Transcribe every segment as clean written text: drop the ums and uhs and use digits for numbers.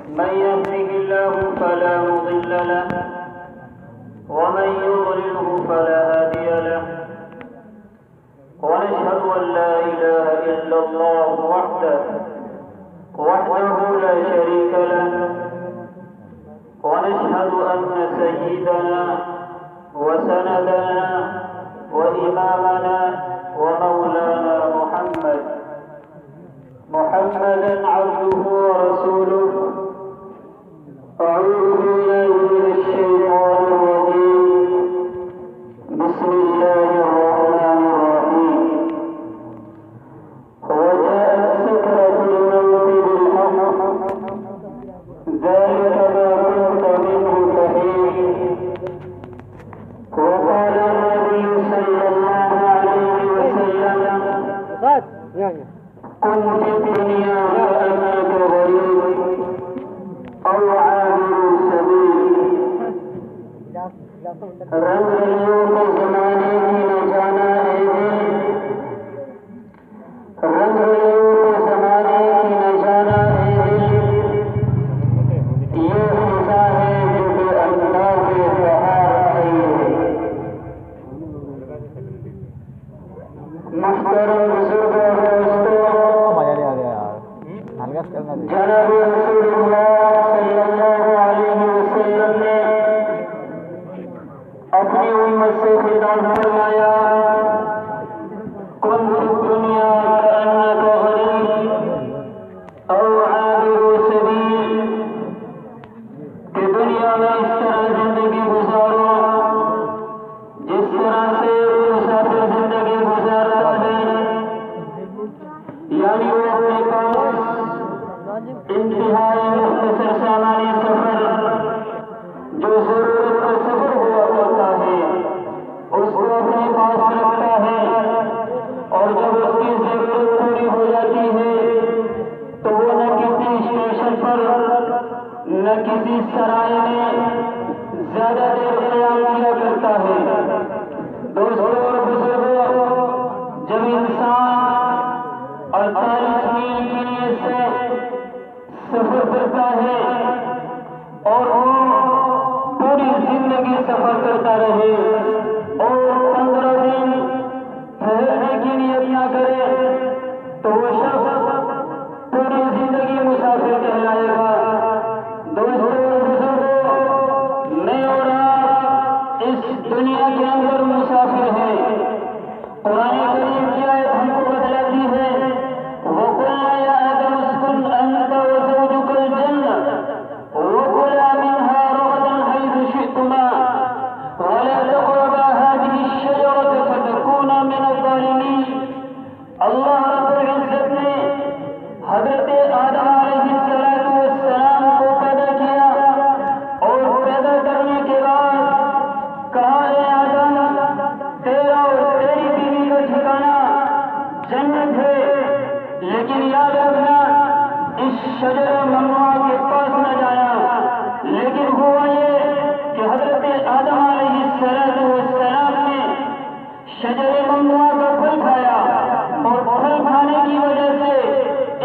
من يهده الله فلا مضل له ومن يضلله فلا هادي له ونشهد أن لا إله إلا الله وحده لا شريك له ونشهد أن سيدنا وسندنا وإمامنا ومولانا محمدا عبده ورسوله. أعوذ بالله من الشيطان الرجيم. بسم الله الرحمن الرحيم. وجاءت سكرة الموت بالحق ذلك ما كنت منه تحيد. وقال النبي صلى الله عليه وسلم كن في الدنيا كأنك غريب أو عابر سبيل. رنگ رلیوں کے زمانے کی نہ جانا اے دل، رنگ رلیوں کے زمانے کی نہ جانا اے دل، یہ خزاں ہے جو بے انداز بہار آئی ہے. محترم بزرگ اور دوستوں، جناب رسول اللہ صلی اللہ علیہ وسلم نے اپنی امت سے خطاب فرمایا، کن فی الدنیا کأنک غریب او عابر سبیل، کہ دنیا میں اس طرح زندگی گزارو جس طرح سے مسافر زندگی گزارتا ہے. یعنی وہ اپنے پاس انتہائی مختصر سامانی سفر جو ضرورت کا سفر ہوا کرتا ہے اس کو اپنے پاس رکھتا ہے، اور جب اس کی ضرورت پوری ہو جاتی ہے تو وہ نہ کسی اسٹیشن پر نہ کسی سرائے میں زیادہ دیر قیام کیا کرتا ہے. دوستوں اور بزرگوں، جب انسان 48 میل کے لیے سے سفر کرتا ہے اور وہ پوری زندگی سفر کرتا رہے اور 15 دن ٹھہرنے کی نیت نہ کرے تو وہ شخص پوری زندگی مسافر کہلائے گا. دوستوں اور بزرگوں، میں اور آپ اس دنیا کے اندر مسافر ہیں. قرآن کریم کی آیت ہم کو بتلاتی ہے، وَقُلْنَا يَا آدَمُ اسْكُنْ أَنْتَ وَزَوْجُكَ الْجَنَّةَ وَكُلَا مِنْهَا رَغَدًا حَيْثُ شِئْتُمَا وَلَا تَقْرَبَا هَٰذِهِ الشَّجَرَةَ فَتَكُونَا مِنَ الظَّالِمِينَ. اللہ رب العزت نے حضرت آدم علیہ السلام کو پیدا کیا اور پیدا کرنے کے بعد کہا، اے آدم، تیرا اور تیری بیوی کا ٹھکانہ جنت ہے، لیکن یاد رکھنا اس شجر ممنوع کے پاس نہ جانا. لیکن ہوا یہ کہ حضرت آدم علیہ السلام نے شجر ممنوع کا پھل کھایا اور پھل کھانے کی وجہ سے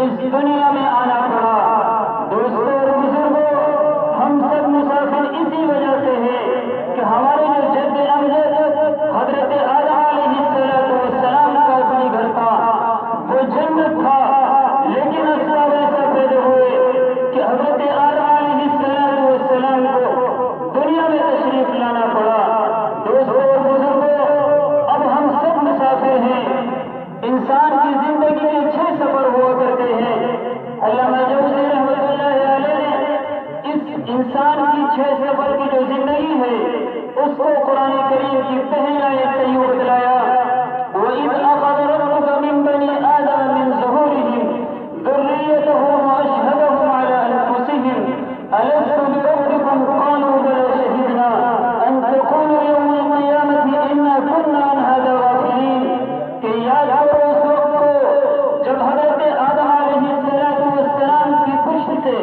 اس دنیا میں آنا پڑا. دوستوں اور بزرگوں، ہم سب مسافر اسی وجہ سے ہیں کہ ہمارے جو جد امجد حضرت آدم علیہ السلام کا اصلی گھر تھا وہ جنت تھا، لیکن اسباب ایسا پیدا ہوئے کہ حضرت آدم علیہ السلام کو دنیا میں تشریف لانا پڑا. دوستوں اور بزرگوں، اب ہم سب مسافر ہیں. انسان کی زندگی میں 6 سفر ہوا کرتے ہیں. علامہ جوزی رحمۃ اللہ علیہ نے اس انسان کی 6 سفر کی جو زندگی ہے اس کو قرآن کریم کی پہلی آیت سے یوں بتلایا، وَإِذْ أَخَذَ رَبُّكَ مِنْ بَنِي آدَمَ مِنْ ظُهُورِهِمْ ذُرِّيَّتَهُمْ وَأَشْهَدَهُمْ عَلَىٰ أَنفُسِهِمْ أَلَسْتُ بِرَبِّكُمْ قَالُوا بَلَىٰ شَهِدْنَا أَن تَقُولُوا يَوْمَ الْقِيَامَةِ إِنَّا كُنَّا عَنْ هَٰذَا غَافِلِينَ. کہ یاد کرو اس وقت کو جب حضرت آدم علیہ السلام کی پشت سے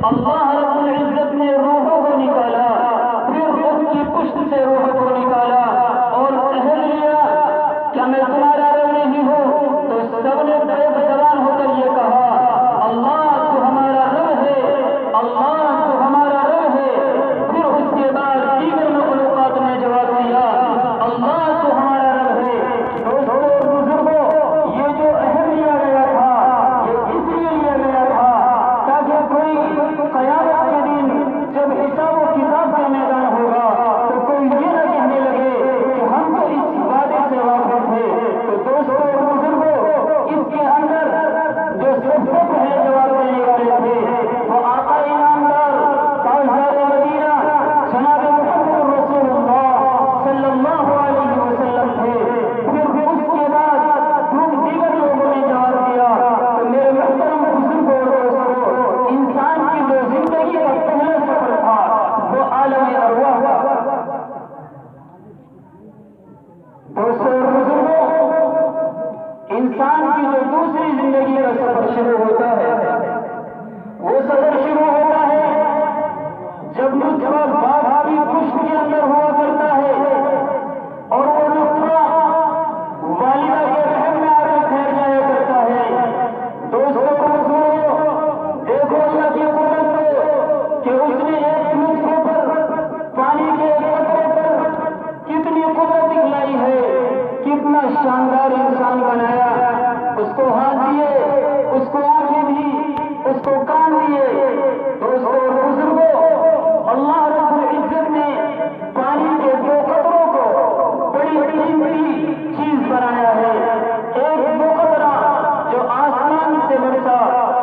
اللہ رب العزت نے روحوں کو نکالا، پھر ان کی پشت سے روحوں کو نکالا اور اہل لیا کام دیے۔ دوستوں اور بزرگوں، اللہ رب العزت نے پانی کے دو قطروں کو بڑی قیمتی چیز بنایا ہے۔ ایک وہ قطرہ جو آسمان سے برسا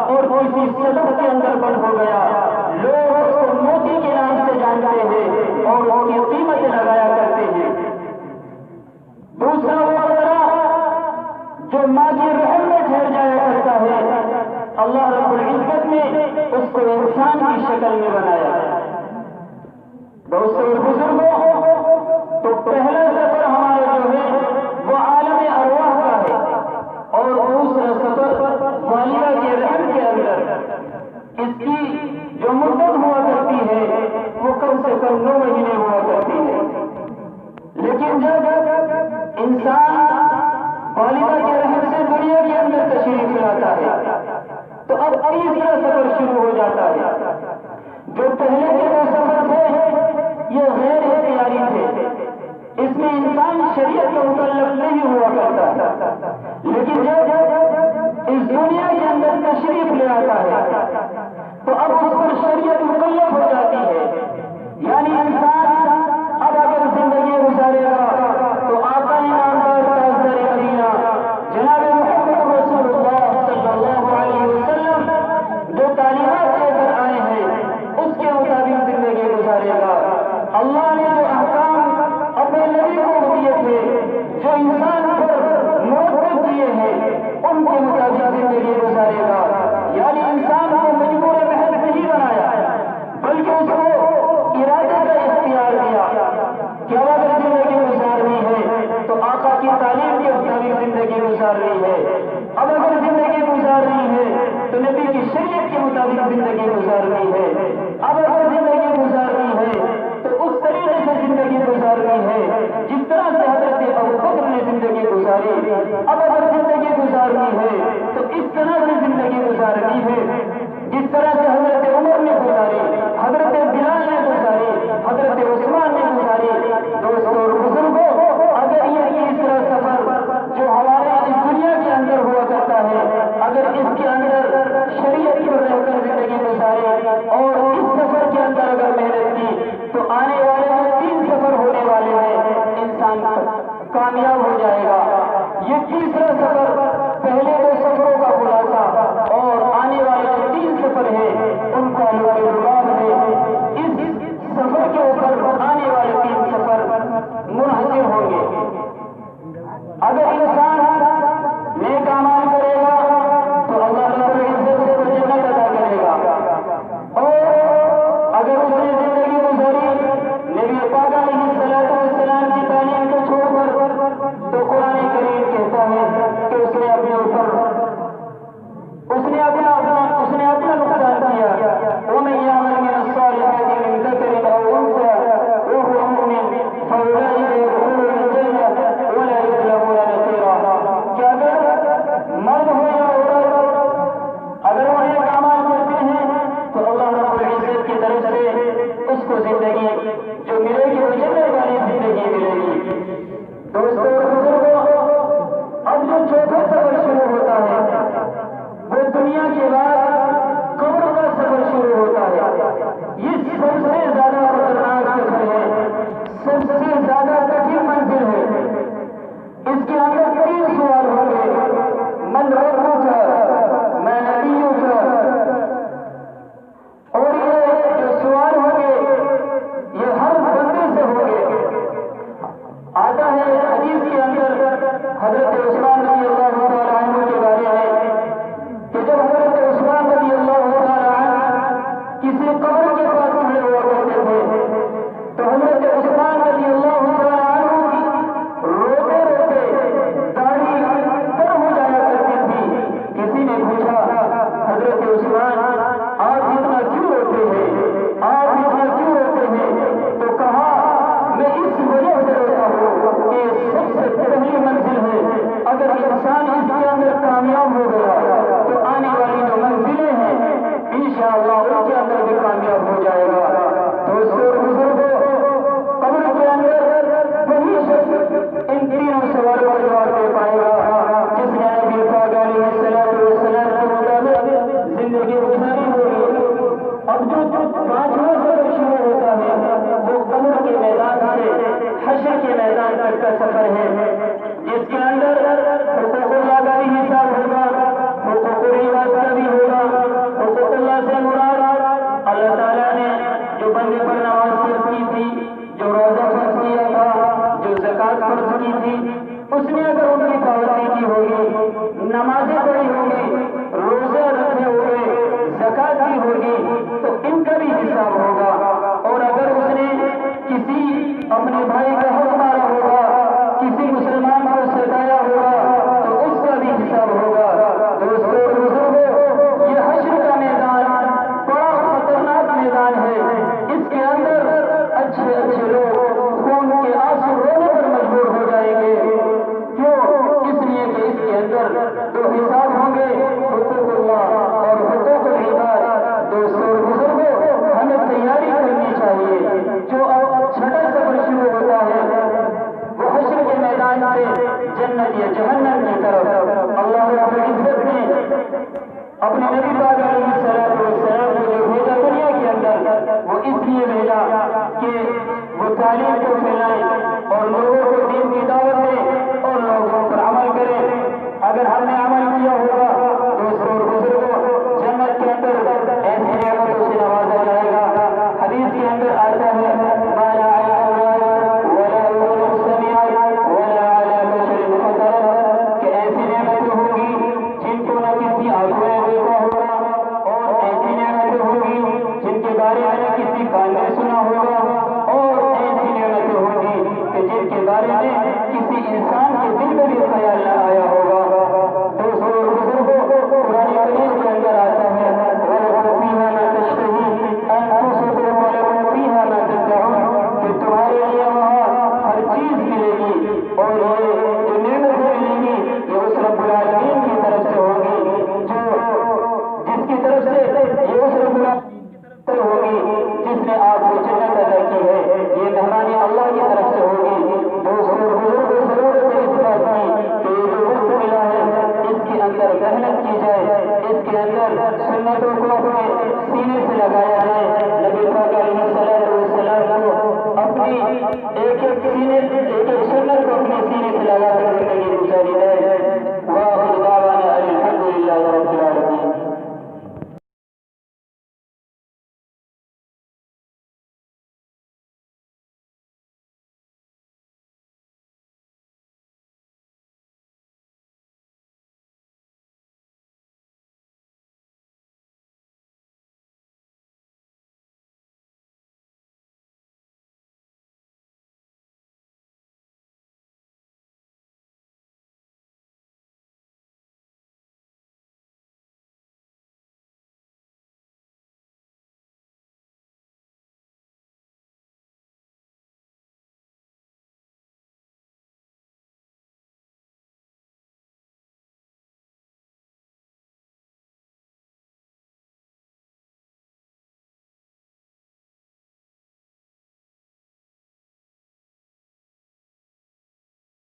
اور کسی صدف کے اندر بند ہو گیا، لوگ اس کو موتی کے نام سے جانتے ہیں اور اس کی قیمت لگایا کرتے ہیں۔ دوسرا وہ قطرہ جو ماں کی رحم میں ٹھہر جایا کرتا ہے، اللہ رب العزت نے اس کو انسان کی شکل میں بنایا۔ دوستوں اور بزرگوں، تو پہلا سفر ہمارا جو ہے وہ عالم ارواح کا ہے، اور دوسرا سفر والدہ کے رحم کے اندر۔ اس کی جو مدت ہوا کرتی ہے وہ کم سے کم 9 مہینے ہوا کرتی ہے، لیکن جب انسان والدہ کے رحم سے دنیا کے اندر تشریف لاتا ہے تو اب تیسرا سفر شروع ہو جاتا ہے۔ جو پہلے کے 2 سفر تھے یہ غیر اختیاری تھے، اس میں انسان شریعت کا مکلف نہیں ہوا کرتا، لیکن جب اس دنیا کے اندر تشریف لے آتا ہے تو اب اس پر شریعت مکلف ہو جاتی ہے۔ یعنی انسان اب اگر زندگی گزارے گا تو آقا انعامدار تاجدار مدینہ جناب محمد رسول اللہ صلی اللہ علیہ وسلم جو تعلیمات لے کر آئے ہیں اس کے مطابق زندگی گزارے گا۔ اللہ نے جو احکام اپنے نبی کو دیے تھے، جو انسان پر مرتب کیے ہیں، ان کے مطابق زندگی گزارے گا۔ یعنی انسان کو مجبور محض نہیں بنایا، بلکہ اس کو ارادے کا اختیار دیا کہ اب اگر زندگی گزارنی ہے تو آقا کی تعلیم کے مطابق زندگی گزارنی ہے، اب اگر زندگی گزارنی ہے تو نبی کی شریعت کے مطابق زندگی گزارنی ہے، اب اگر زندگی گزارنی ہے تو اس طریقے سے زندگی گزارنی ہے جس طرح سے حضرت ابوبکر نے زندگی گزاری، اب اگر زندگی گزارنی ہے تو اس طرح سے زندگی گزارنی ہے جس طرح سے حضرت عمر نے گزاری، حضرت بلال نے گزاری، حضرت عثمان نے گزاری۔ دوستوں اور بزرگوں، اگر یہ تیسرا سفر جو ہمارے اس دنیا کے اندر ہوا کرتا ہے، اگر اس کے اندر شریعت پر رہ کر زندگی گزاری اور اس سفر کے اندر اگر محنت کی تو آنے والے جو 3 سفر ہونے والے ہیں انسان کامیاب ہو جائے گا۔ یہ تیسرا سفر پہلے 2 سفروں کا خلاصہ اور آنے والے جو 3 سفر ہیں ان کا لباب ہے۔ اس سفر کے اوپر آنے والے 3 سفر منحصر ہوں گے۔ اگر انسان نیک اعمال کرے گا تو اللہ رب العزت اس کو جنت عطا کرے گا، اور اگر اس نے زندگی گزاری نبی پاک علیہ الصلوۃ والسلام کی تعلیم کو چھوڑ کر تو قرآن کریم کہتا ہے کہ اس نے اپنے اوپر اپنا نقصان کیا۔ وَمَن يَعْمَلْ مِنَ الصَّالِحَاتِ مِن ذَكَرٍ أَوْ أُنثَىٰ وَهُوَ مُؤْمِنٌ فَأُولَٰئِكَ يَدْخُلُونَ الْجَنَّةَ وَلَا يُظْلَمُونَ نَقِيرًا۔ کہ اگر مرد ہو یا عورت اگر وہ نیک اعمال کرتے ہیں تو اللہ رب العزت کی طرف سے اس کو زندگی جو ملے گی وہ جنت والی زندگی ملے گی۔ دوستوں اور بزرگوں، اب جو چوتھا سفر شروع ہوتا ہے وہ دنیا کے بعد قبر کا سفر شروع ہوتا ہے۔ یہ سب سے زیادہ خطرناک سفر ہے، سب سے زیادہ کٹھن منزل ہے۔ اس کے اندر 3 سوال ہوں گے، من ربک، ما نبیک، اور یہ جو سوال ہوں گے یہ ہر بندے سے ہوں گے۔ آتا ہے حدیث کے اندر حضرت عثمان رضی اللہ تعالیٰ عنہ کے بارے میں کہ جب حضرت عثمان رضی اللہ تعالیٰ عنہ کسی قبر کے پاس کھڑے ہوا حشر کے میدان تک کا سفر ہے، جس کے اندر حقوق اللہ کا بھی حساب ہوگا، حقوق العباد کا بھی ہوگا۔ حقوق اللہ سے مراد اللہ تعالیٰ نے جو بندے پر نماز فرض کی تھی، جو روزہ فرض کیا تھا، جو زکوٰۃ فرض کی تھی، اس نے اگر ان کی پابندی کی ہوگی، نمازیں پڑھی ہوگی، روزہ رکھے ہوئے، زکوٰۃ کی ہوگی، تو ان کا بھی حساب ہوگا۔ اور اگر اس نے کسی اپنے بھائی کا حق مارا ہوگا، کسی مسلمان کو ستایا ہوگا، تو اس کا بھی حساب ہوگا۔ دوستو اور بزرگوں، یہ حشر کا میدان بڑا خطرناک میدان ہے۔ اس کے اندر اچھے اچھے لوگ خون کے آنسو رونے پر مجبور ہو جائیں گے۔ کیوں؟ اس لیے کہ اس کے اندر دو حساب ہوں گے، حقوق اللہ اور حقوق العباد۔ دوستو اور بزرگوں، ہمیں تیاری کرنی چاہیے۔ جو اب چھٹا سفر شروع ہوتا ہے وہ حشر کے میدان سے جنت یا جہنم کی طرف۔ اللہ رب العزت نے اپنے نبی پاک علیہ الصلوۃ والسلام کو جو بھیجا دنیا کے اندر، وہ اس لیے بھیجا کہ وہ تعلیم کو پھیلائیں اور لوگوں کو دین کی دعوت دیں اور لوگوں پر عمل کریں۔ اگر ہم نے عمل کیا ہوگا، دوستوں اور بزرگوں، جنت کے اندر ایسی نعمتوں سے نوازا جائے گا۔ حدیث کے اندر آتا ہے ما لا عین رأت ولا اذن سمعت ولا علی بشر خطر، کہ ایسی نعمتیں ہوں گی جن کو نہ کسی آنکھوں نے دیکھا ہوگا، اور ایسی نعمتیں ہوں گی جن کے بارے میں نہ کسی کان نے سنا ہوگا،